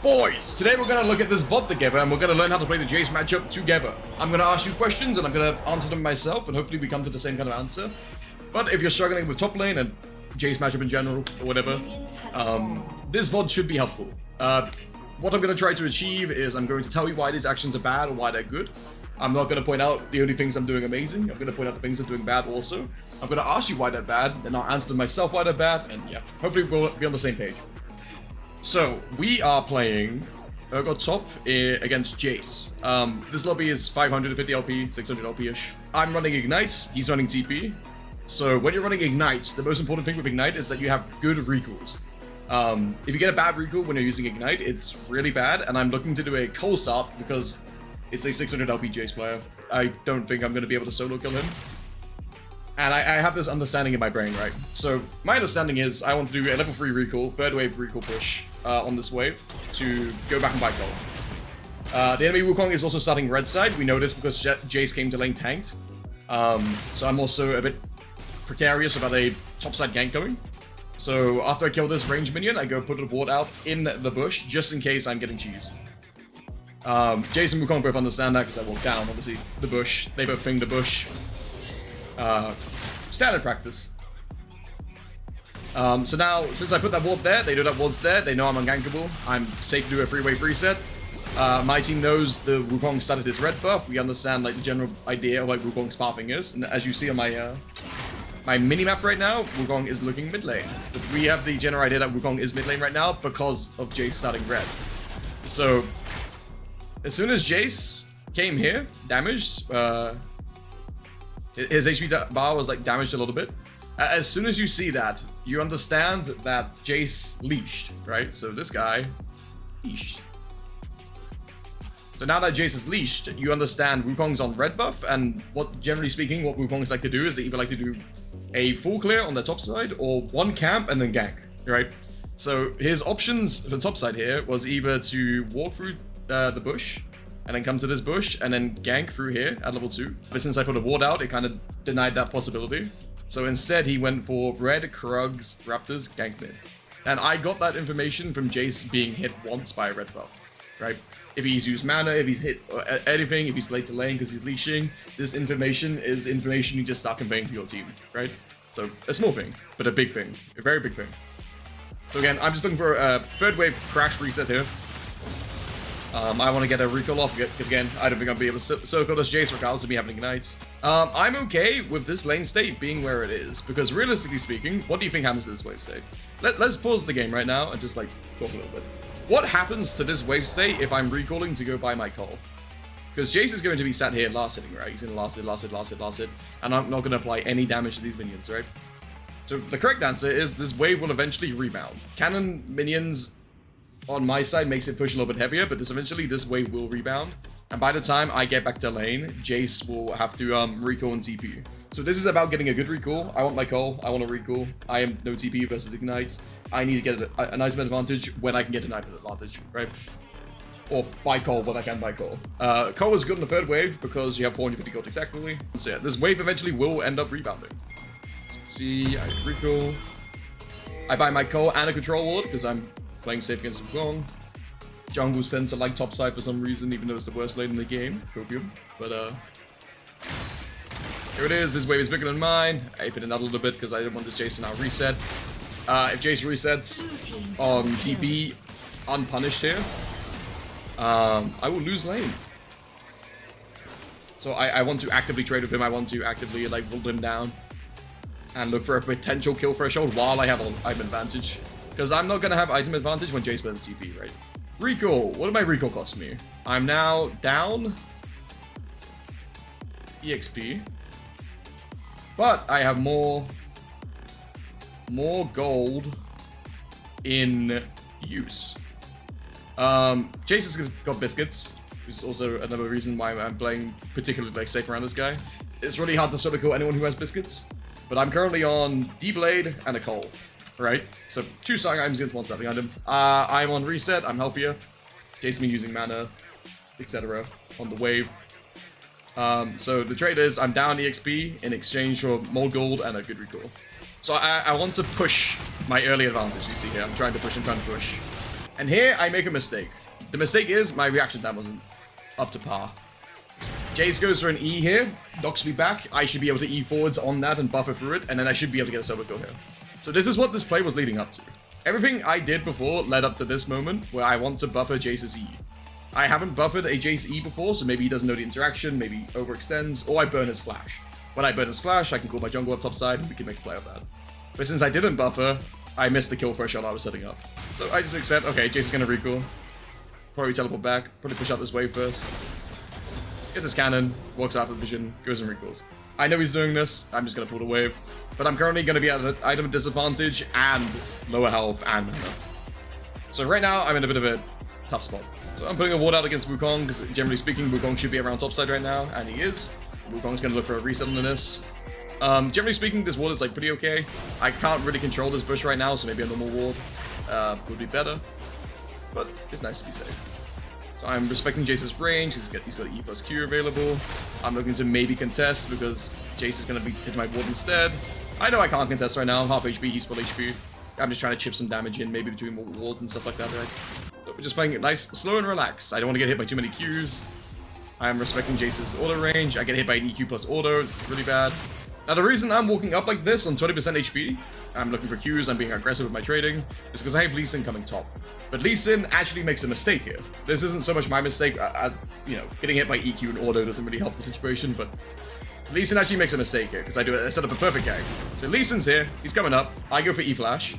Boys, today we're going to look at this VOD together and we're going to learn how to play the Jayce matchup together. I'm going to ask you questions and I'm going to answer them myself and hopefully we come to the same kind of answer. But if you're struggling with top lane and Jayce matchup in general or whatever, this VOD should be helpful. What I'm going to try to achieve is I'm going to tell you why these actions are bad or why they're good. I'm not going to point out the only things I'm doing amazing. I'm going to point out the things I'm doing bad also. I'm going to ask you why they're bad, and I'll answer them myself why they're bad, and yeah, hopefully we'll be on the same page. So, we are playing Urgot top against Jayce. This lobby is 550 LP, 600 LP-ish. I'm running Ignites, he's running TP. So, when you're running Ignites, the most important thing with Ignite is that you have good recalls. If you get a bad recall when you're using Ignite, it's really bad, and I'm looking to do a cold start because it's a 600 LP Jayce player. I don't think I'm going to be able to solo kill him. And I have this understanding in my brain, right? So my understanding is I want to do a level 3 recall, third wave recall push on this wave to go back and buy gold. The enemy Wukong is also starting red side. We know this because Jayce came to lane tanked. So I'm also a bit precarious about a topside gank coming. So after I kill this range minion, I go put a ward out in the bush just in case I'm getting cheesed. Jayce and Wukong both understand that because I walk down, obviously, the bush. They both ping the bush. Standard practice. So now, since I put that ward there, they know that ward's there, they know I'm ungankable, I'm safe to do a 3-wave reset. My team knows the Wukong started his red buff, we understand like the general idea of like Wukong's pathing is, and as you see on my my mini-map right now, Wukong is looking mid lane. But we have the general idea that Wukong is mid lane right now because of Jayce starting red. So, as soon as Jayce came here, damaged, his HP bar was like damaged a little bit. As soon as you see that, you understand that Jayce leashed, right? So this guy leashed. So now that Jayce is leashed, you understand Wukong's on red buff, and generally speaking, what Wukongs like to do is they either like to do a full clear on the top side or one camp and then gank, right? So his options for the top side here was either to walk through the bush and then come to this bush and then gank through here at level 2. But since I put a ward out, it kind of denied that possibility. So instead, he went for red, Krugs, Raptors, gank mid. And I got that information from Jayce being hit once by a red buff, right? If he's used mana, if he's hit anything, if he's late to lane because he's leashing, this information is information you just start conveying to your team, right? So a small thing, but a big thing, a very big thing. So again, I'm just looking for a third wave crash reset here. I want to get a recall off because again, I don't think I'll be able to circle this Jayce regardless of me having Ignite. I'm okay with this lane state being where it is because realistically speaking, what do you think happens to this wave state? Let's pause the game right now and just like talk a little bit. What happens to this wave state if I'm recalling to go buy my call? Because Jayce is going to be sat here last hitting, right? He's going to last hit, and I'm not going to apply any damage to these minions, right? So the correct answer is this wave will eventually rebound. Cannon minions on my side makes it push a little bit heavier, but eventually this wave will rebound. And by the time I get back to lane, Jayce will have to recall and TP. So this is about getting a good recall. I want my call, I want a recall. I am no TP versus Ignite. I need to get an item advantage when I can get an item advantage, right? Or buy call when I can buy call. Call is good in the third wave because you have 450 gold exactly. So yeah, this wave eventually will end up rebounding. So see, I recall. I buy my call and a control ward because I'm playing safe against Wukong. Jungles tend to like topside for some reason, even though it's the worst lane in the game. Copium. But here it is. This wave is bigger than mine. I hit it out a little bit because I didn't want this Jayce to now reset. If Jayce resets on TP unpunished here, I will lose lane. So I want to actively trade with him. I want to actively like hold him down and look for a potential kill threshold while I have item advantage. Because I'm not going to have item advantage when Jayce burns TP, right? Recall. What did my recall cost me? I'm now down EXP. But I have more gold in use. Jayce has got biscuits, which is also another reason why I'm playing particularly like safe around this guy. It's really hard to sort of kill anyone who has biscuits. But I'm currently on D-Blade and a Coal. Right, so 2 strong items against 1 stepping item. I'm on reset, I'm healthier. Jayce me using mana, etc. on the wave. So the trade is I'm down EXP in exchange for more gold and a good recall. So I want to push my early advantage, you see here. I'm trying to push and trying to push. And here, I make a mistake. The mistake is my reaction time wasn't up to par. Jayce goes for an E here, knocks me back. I should be able to E forwards on that and buffer through it, and then I should be able to get a solo kill here. So this is what this play was leading up to. Everything I did before led up to this moment where I want to buffer Jayce's E. I haven't buffered a Jayce E before, so maybe he doesn't know the interaction, maybe overextends, or I burn his flash. When I burn his flash, I can call my jungle up top side, and we can make a play of that. But since I didn't buffer, I missed the kill for a shot I was setting up. So I just accept, okay, Jayce is going to recall. Probably teleport back, probably push out this wave first. Gets his cannon, walks out of the vision, goes and recalls. I know he's doing this, I'm just going to pull the wave. But I'm currently going to be at an item disadvantage and lower health and mana. So right now, I'm in a bit of a tough spot. So I'm putting a ward out against Wukong, because generally speaking, Wukong should be around topside right now, and he is. Wukong's going to look for a reset on this. Generally speaking, this ward is like pretty okay. I can't really control this bush right now, so maybe a normal ward would be better. But it's nice to be safe. So I'm respecting Jayce's range. He's got E plus Q available. I'm looking to maybe contest because Jayce is going to be hit my ward instead. I know I can't contest right now. Half HP, he's full HP. I'm just trying to chip some damage in, maybe between more wards and stuff like that. Right? So we're just playing it nice, slow and relaxed. I don't want to get hit by too many Qs. I'm respecting Jayce's auto range. I get hit by an EQ plus auto. It's really bad. Now the reason I'm walking up like this on 20% HP, I'm looking for Qs, I'm being aggressive with my trading, is because I have Lee Sin coming top. But Lee Sin actually makes a mistake here. This isn't so much my mistake, you know, getting hit by EQ and auto doesn't really help the situation, but Lee Sin actually makes a mistake here, because I set up a perfect gang. So Lee Sin's here, he's coming up, I go for E-Flash.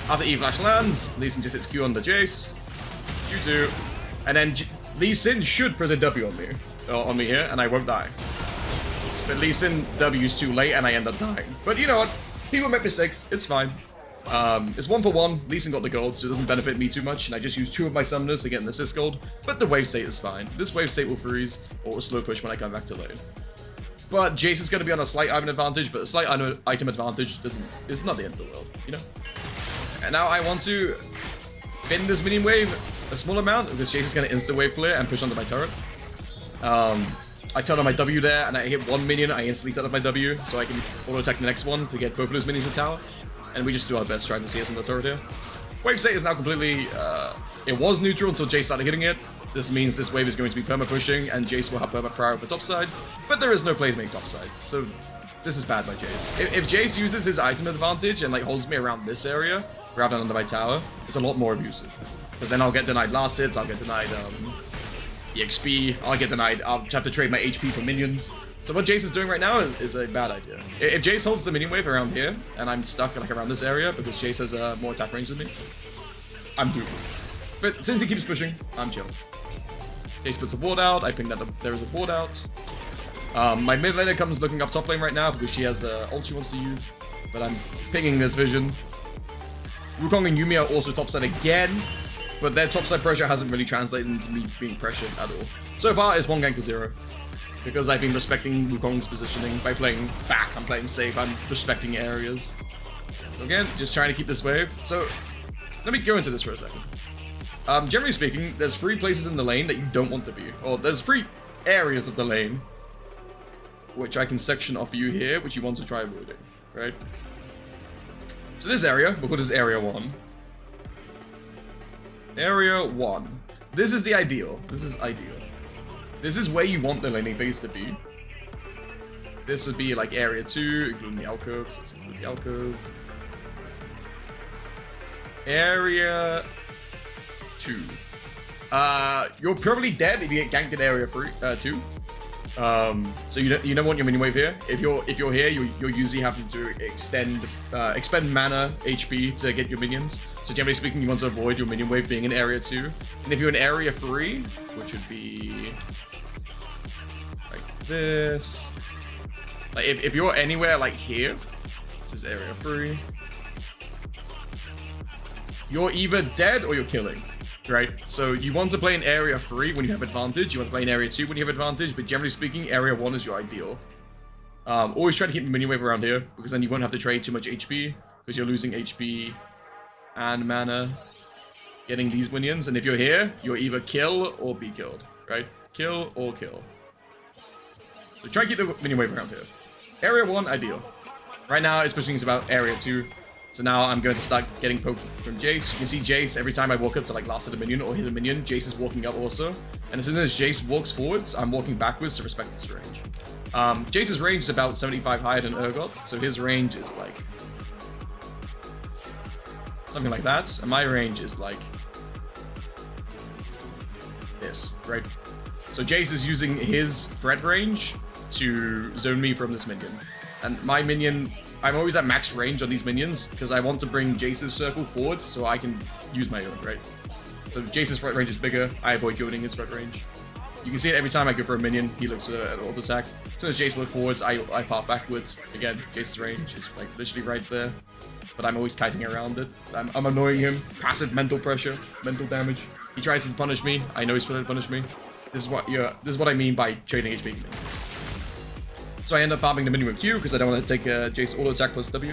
After E-Flash lands, Lee Sin just hits Q on the Jayce, Q2, and then Lee Sin should put a W on me here, and I won't die. But Lee Sin W's too late, and I end up dying. But you know what? People make mistakes. It's fine. It's 1 for 1. Lee Sin got the gold, so it doesn't benefit me too much, and I just use 2 of my summoners to get an assist gold. But the wave state is fine. This wave state will freeze, or will slow push when I come back to lane. But Jayce is going to be on a slight item advantage, but a slight item advantage is not the end of the world, you know? And now I want to bin this minion wave a small amount, because Jayce is going to insta-wave clear and push onto my turret. I turn on my W there, and I hit one minion, I instantly turn off my W, so I can auto-attack the next one to get both of those minions in the tower. And we just do our best trying to see us in the turret here. Wave state is now completely, it was neutral until Jayce started hitting it. This means this wave is going to be perma-pushing, and Jayce will have perma-prior for topside, but there is no play to make topside. So this is bad by Jayce. If Jayce uses his item advantage and like holds me around this area, rather than under my tower, it's a lot more abusive. Because then I'll get denied last hits, I'll get denied, EXP, I'll get denied, I'll have to trade my HP for minions. So what Jayce is doing right now is a bad idea. If Jayce holds the minion wave around here, and I'm stuck like around this area, because Jayce has more attack range than me, I'm doomed. But since he keeps pushing, I'm chill. Jayce puts a ward out, I think that there is a ward out. My mid laner comes looking up top lane right now, because she has the ult she wants to use, but I'm pinging this vision. Wukong and Yuumi are also topside again, but their topside pressure hasn't really translated into me being pressured at all. So far, it's 1 gank to 0. Because I've been respecting Wukong's positioning. By playing back, I'm playing safe, I'm respecting areas. So again, just trying to keep this wave. So, let me go into this for a second. Generally speaking, there's 3 places in the lane that you don't want to be. Or there's 3 areas of the lane, which I can section off you here, which you want to try avoiding, right? So this area, we'll call this Area 1. Area 1. This is the ideal. This is ideal. This is where you want the laning phase to be. This would be like Area 2, including the alcove. So let's include the alcove. Area 2. You're probably dead if you get ganked in Area 2. So you don't want your minion wave here. If you're here, you're usually having to expend mana HP to get your minions. So generally speaking, you want to avoid your minion wave being in Area 2. And if you're in Area 3, which would be like this, like if you're anywhere like here, this is Area 3. You're either dead or you're killing. Right, so you want to play in Area 3 when you have advantage, you want to play in Area 2 when you have advantage, but generally speaking, Area 1 is your ideal. Always try to keep the minion wave around here, because then you won't have to trade too much HP, because you're losing HP and mana getting these minions, and if you're here, you're either kill or be killed, right? Kill or kill. So try to keep the minion wave around here. Area 1, ideal. Right now, it's pushing to about Area 2. So now I'm going to start getting poked from Jayce. You can see Jayce, every time I walk up to like last hit a minion or hit a minion, Jayce is walking up also. And as soon as Jayce walks forwards, I'm walking backwards to respect his range. Jayce's range is about 75 higher than Urgot, so his range is like something like that, and my range is like this, right? So Jayce is using his threat range to zone me from this minion. And my minion, I'm always at max range on these minions because I want to bring Jayce's circle forwards so I can use my own, right? So Jayce's threat range is bigger, I avoid goading his threat range. You can see it every time I go for a minion, he looks at auto attack. As soon as Jayce looks forwards, I pop backwards. Again, Jayce's range is like literally right there. But I'm always kiting around it. I'm annoying him. Passive mental pressure, mental damage. He tries to punish me. I know he's trying to punish me. This is what I mean by trading HP minions. So I end up farming the minion with Q because I don't want to take Jayce auto attack plus W.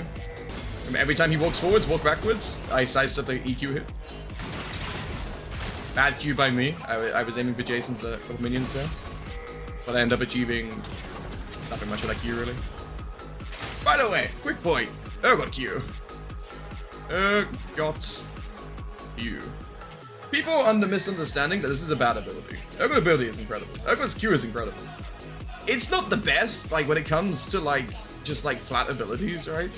And every time he walks forwards, walk backwards, I sidestep the EQ hit. Bad Q by me. I was aiming for Jason's couple minions there. But I end up achieving nothing much of that Q, really. By the way, quick point. Urgot Q. Urgot Q. People under misunderstanding that this is a bad ability. Urgot ability is incredible. Urgot's Q is incredible. It's not the best, like, when it comes to, like, just, like, flat abilities, right?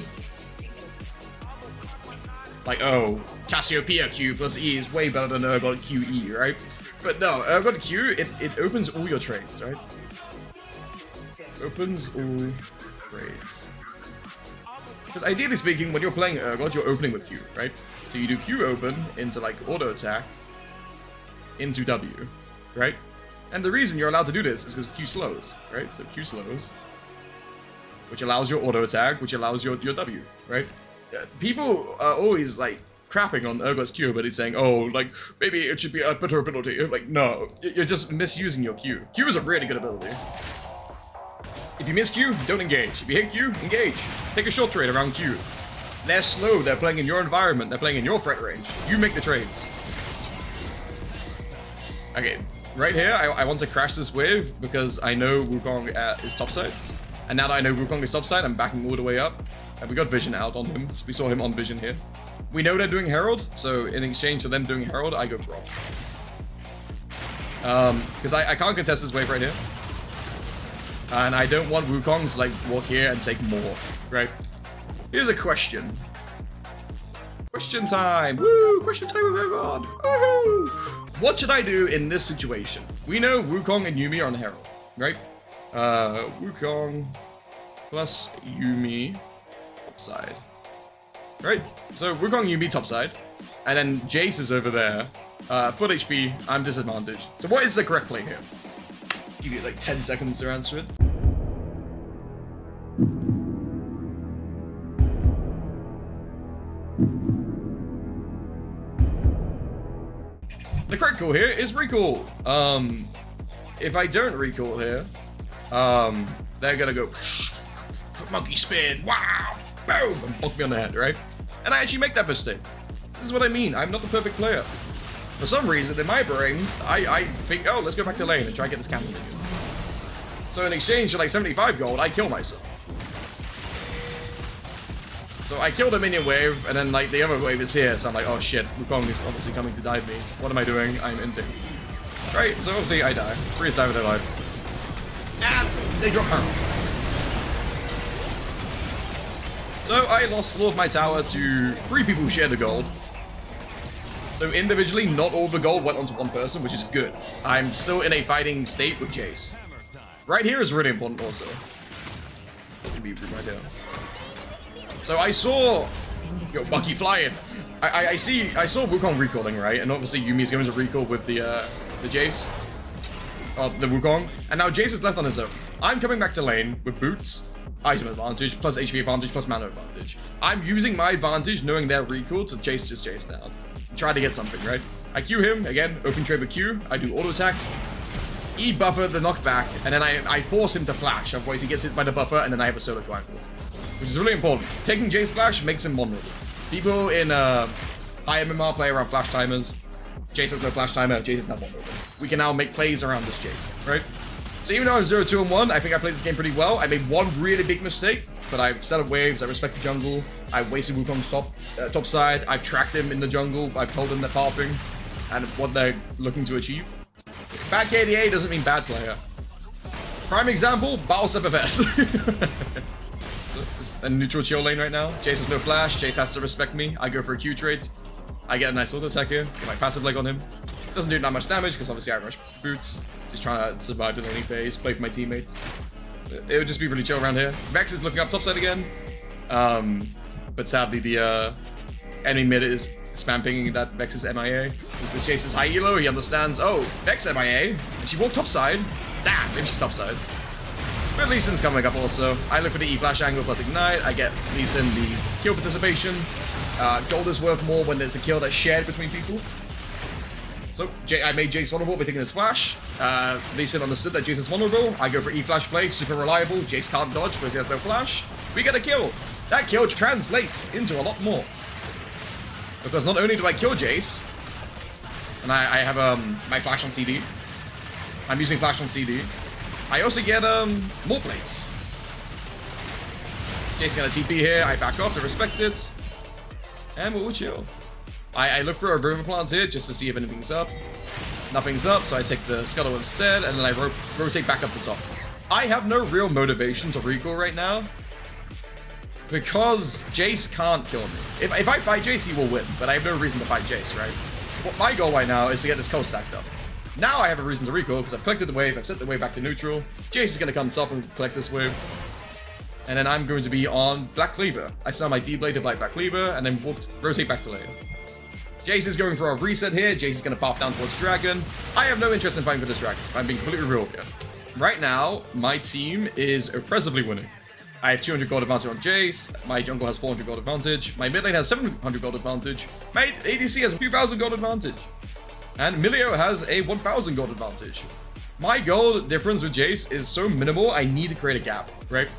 Like, oh, Cassiopeia Q plus E is way better than Urgot QE, right? But no, Urgot Q, it opens all your trades, right? Opens all trades. Because ideally speaking, when you're playing Urgot, you're opening with Q, right? So you do Q open into, like, auto attack into W, right? And the reason you're allowed to do this is because Q slows, right? So Q slows, which allows your auto attack, which allows your W, right? People are always like crapping on Urgot's Q, but it's saying, oh, like maybe it should be a better ability. Like, no, you're just misusing your Q. Q is a really good ability. If you miss Q, don't engage. If you hit Q, engage. Take a short trade around Q. They're slow. They're playing in your environment. They're playing in your threat range. You make the trades. Okay. Right here, I want to crash this wave because I know Wukong is topside. And now that I know Wukong is topside, I'm backing all the way up. And we got vision out on him. So we saw him on vision here. We know they're doing Herald, so in exchange for them doing Herald, I go Brawl. Because I can't contest this wave right here. And I don't want Wukong to like walk here and take more, right? Here's a question. Question time. Woo! Question time with Urgot. Woohoo! What should I do in this situation? We know Wukong and Yuumi are on Herald, right? Wukong plus Yuumi topside. Right? So Wukong, Yuumi topside. And then Jayce is over there. Full HP, I'm disadvantaged. So what is the correct play here? Give you like 10 seconds to answer it. The correct call here is recall. If I don't recall here, they're gonna go monkey spin, wow, boom, and bonk me on the head, right? And I actually make that mistake. This is what I mean. I'm not the perfect player. For some reason, in my brain, I think, oh, let's go back to lane and try and get this camel minion. So in exchange for like 75 gold, I kill myself. So I killed a minion wave, and then like the other wave is here, so I'm like, oh shit, Wukong is obviously coming to dive me. What am I doing? I'm in thing. Right, so obviously I die. Freeze dive with their life. And they drop her. So I lost all of my tower to 3 people who share the gold. So individually, not all the gold went onto one person, which is good. I'm still in a fighting state with Jayce. Right here is really important also. Let me right here. So I saw, yo, Bucky flying. I saw Wukong recalling, right? And obviously Yuumi's going to recall with the Jayce, the Wukong. And now Jayce is left on his own. I'm coming back to lane with boots, item advantage, plus HP advantage, plus mana advantage. I'm using my advantage, knowing their recall to chase just Jayce down. Try to get something, right? I Q him, again, open trade with Q. I do auto attack. E buffer the knockback, and then I force him to flash. Otherwise he gets hit by the buffer, and then I have a solo triangle. Which is really important. Taking Jayce flash makes him vulnerable. People in high MMR play around flash timers. Jayce has no flash timer, Jayce is not vulnerable. We can now make plays around this Jayce, right? So even though I'm 0-2-1, I think I played this game pretty well. I made one really big mistake, but I've set up waves, I respect the jungle, I've wasted Wukong's top side, I've tracked him in the jungle, I've told him they're popping, and what they're looking to achieve. Bad KDA doesn't mean bad player. Prime example, Battle Step FS. A neutral chill lane right now. Jayce has no flash, Jayce has to respect me. I go for a Q trade. I get a nice auto attack here, get my passive leg on him. Doesn't do that much damage, because obviously I rush boots. Just trying to survive the laning phase, play for my teammates. It would just be really chill around here. Vex is looking up topside again. But sadly the enemy mid is spam pinging that Vex is MIA. Since it's Jayce's high elo, he understands, oh, Vex MIA, and she walked topside. Damn, maybe she's topside. But Lee Sin's coming up also. I look for the E-Flash angle plus Ignite. I get Lee Sin the kill participation. Gold is worth more when there's a kill that's shared between people. So I made Jayce vulnerable by taking this flash. Lee Sin understood that Jayce is vulnerable. I go for E-Flash play, super reliable. Jayce can't dodge because he has no flash. We get a kill. That kill translates into a lot more. Because not only do I kill Jayce, and I have my flash on CD. I'm using flash on CD. I also get more plates. Jayce got a TP here. I back off to respect it. And we'll chill. I look for a river plant here just to see if anything's up. Nothing's up, so I take the scuttle instead, and then I rotate back up to top. I have no real motivation to recall right now, because Jayce can't kill me. If I fight Jayce, he will win, but I have no reason to fight Jayce, right? What my goal right now is to get this coast stacked up. Now I have a reason to recall, because I've collected the wave, I've set the wave back to neutral. Jayce is going to come top and collect this wave. And then I'm going to be on Black Cleaver. I sell my D-Blade to Black Cleaver, and then we'll rotate back to later. Jayce is going for a reset here. Jayce is going to pop down towards Dragon. I have no interest in fighting for this Dragon. I'm being completely real here. Right now, my team is oppressively winning. I have 200 gold advantage on Jayce. My jungle has 400 gold advantage. My mid lane has 700 gold advantage. My ADC has 2,000 gold advantage. And Milio has a 1,000 gold advantage. My gold difference with Jayce is so minimal, I need to create a gap, right?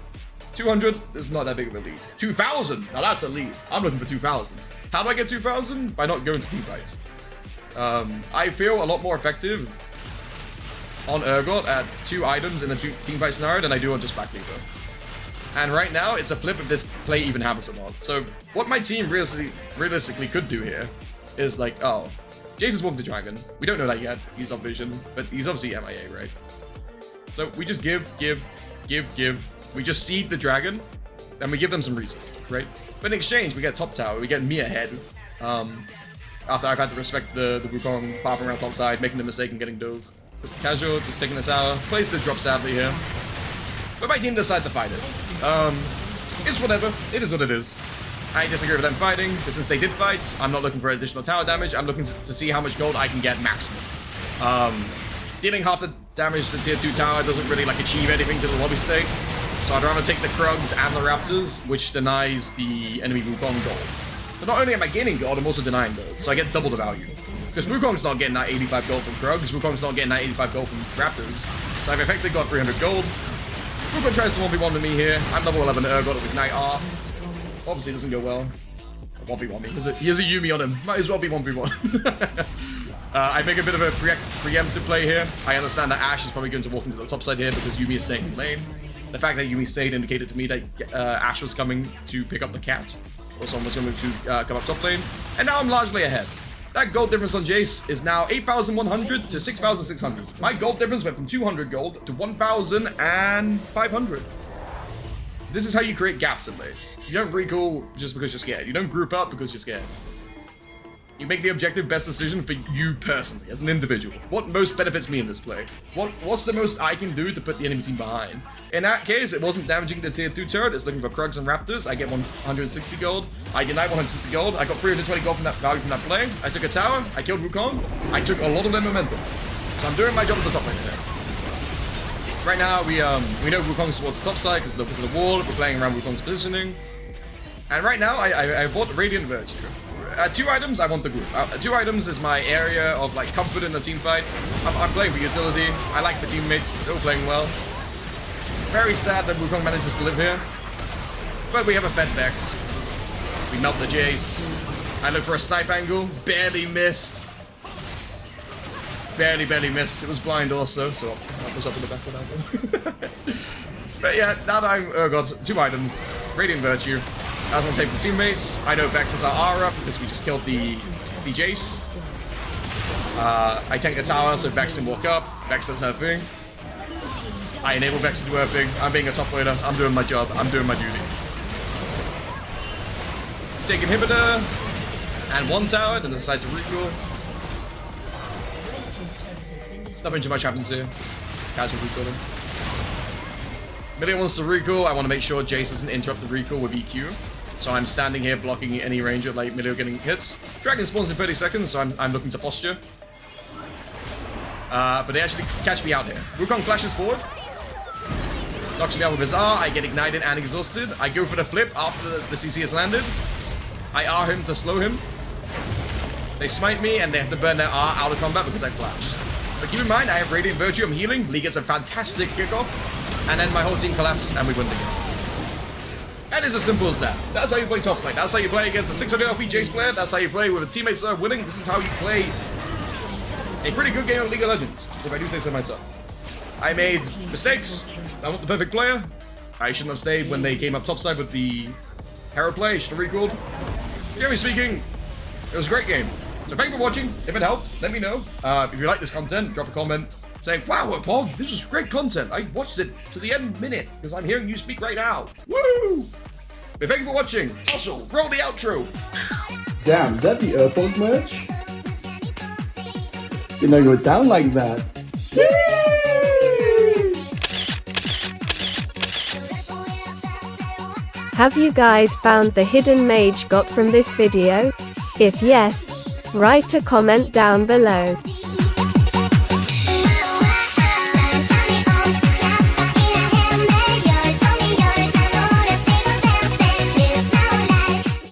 200 is not that big of a lead. 2,000, now that's a lead. I'm looking for 2,000. How do I get 2,000? By not going to team fights. I feel a lot more effective on Urgot at 2 items in a team fight scenario than I do on just Black Cleaver. And right now, it's a flip if this play even happens or not. So what my team realistically could do here is like, oh, Jayce is walking to Dragon. We don't know that yet. He's on vision, but he's obviously MIA, right? So we just give. We just seed the Dragon, and we give them some reasons, right? But in exchange, we get top tower, we get me ahead. After I've had to respect the Wukong popping around top side, making the mistake and getting dove. Just casual, just taking this hour. Plays the drop sadly here. But my team decided to fight it. It's whatever. It is what it is. I disagree with them fighting, but since they did fight, I'm not looking for additional tower damage. I'm looking to see how much gold I can get maximum. Dealing half the damage to tier 2 tower doesn't really like achieve anything to the lobby state. So I'd rather take the Krugs and the Raptors, which denies the enemy Wukong gold. But not only am I gaining gold, I'm also denying gold, so I get double the value. Because Wukong's not getting that 85 gold from Krugs, Wukong's not getting that 85 gold from Raptors. So I've effectively got 300 gold. Wukong tries to 1v1 to me here. I'm level 11 Urgot with Ignite R. Obviously it doesn't go well. 1v1 me. He has a Yuumi on him. Might as well be 1v1. I make a bit of a preemptive play here. I understand that Ashe is probably going to walk into the top side here because Yuumi is staying in the lane. The fact that Yuumi stayed indicated to me that Ashe was coming to pick up the cat. Or someone was going to come up top lane. And now I'm largely ahead. That gold difference on Jayce is now 8,100 to 6,600. My gold difference went from 200 gold to 1,500. This is how you create gaps in lanes. You don't recall just because you're scared. You don't group up because you're scared. You make the objective best decision for you personally, as an individual. What most benefits me in this play? What's the most I can do to put the enemy team behind? In that case, it wasn't damaging the tier 2 turret. It's looking for Krugs and Raptors. I get 160 gold. I deny 160 gold. I got 320 gold from that value from that play. I took a tower. I killed Wukong. I took a lot of their momentum. So I'm doing my job as a top laner here. Right now, we know Wukong's towards the top side because of the wall. We're playing around Wukong's positioning. And right now, I bought Radiant Virtue. 2 items, I want the group. 2 items is my area of like comfort in the team fight. I'm playing for utility. I like the teammates. They're all playing well. Very sad that Wukong manages to live here. But we have a fed Vex. We melt the Jayce. I look for a snipe angle. Barely missed. barely missed. It was blind also, so I'll push up in the back of that one. But yeah, now that I'm Urgot, 2 items, Radiant Virtue. I was gonna take the teammates. I know Vex is our Aura because we just killed the Jayce. I tank the tower so Vex can walk up. Vex does her thing. I enable Vex to do her thing. I'm being a top laner. I'm doing my job. I'm doing my duty. Take inhibitor and 1 tower, then decide to recall. Nothing too much happens here. Just casual recalling. Millie wants to recall. I want to make sure Jayce doesn't interrupt the recall with EQ. So I'm standing here blocking any range of like Millie getting hits. Dragon spawns in 30 seconds, so I'm looking to posture. But they actually catch me out here. Wukong flashes forward. Knocks me out with his R. I get ignited and exhausted. I go for the flip after the CC has landed. I R him to slow him. They smite me and they have to burn their R out of combat because I flashed. But keep in mind, I have Radiant Virtue, I'm healing. Lee gets a fantastic kickoff. And then my whole team collapsed and we win the game. And it's as simple as that. That's how you play top lane. That's how you play against a 600 LP Jayce player. That's how you play with a teammates that are winning. This is how you play a pretty good game of League of Legends, if I do say so myself. I made mistakes. I'm not the perfect player. I shouldn't have stayed when they came up topside with the hero play. I should have recalled. Generally speaking, it was a great game. So thank you for watching. If it helped, let me know. If you like this content, drop a comment saying, wow, Pog, this was great content. I watched it to the end minute because I'm hearing you speak right now. Woo! But thank you for watching. Also, roll the outro. Damn, is that the Urgot merch? Didn't know you were down like that. Have you guys found the hidden mage got from this video? If yes, write a comment down below.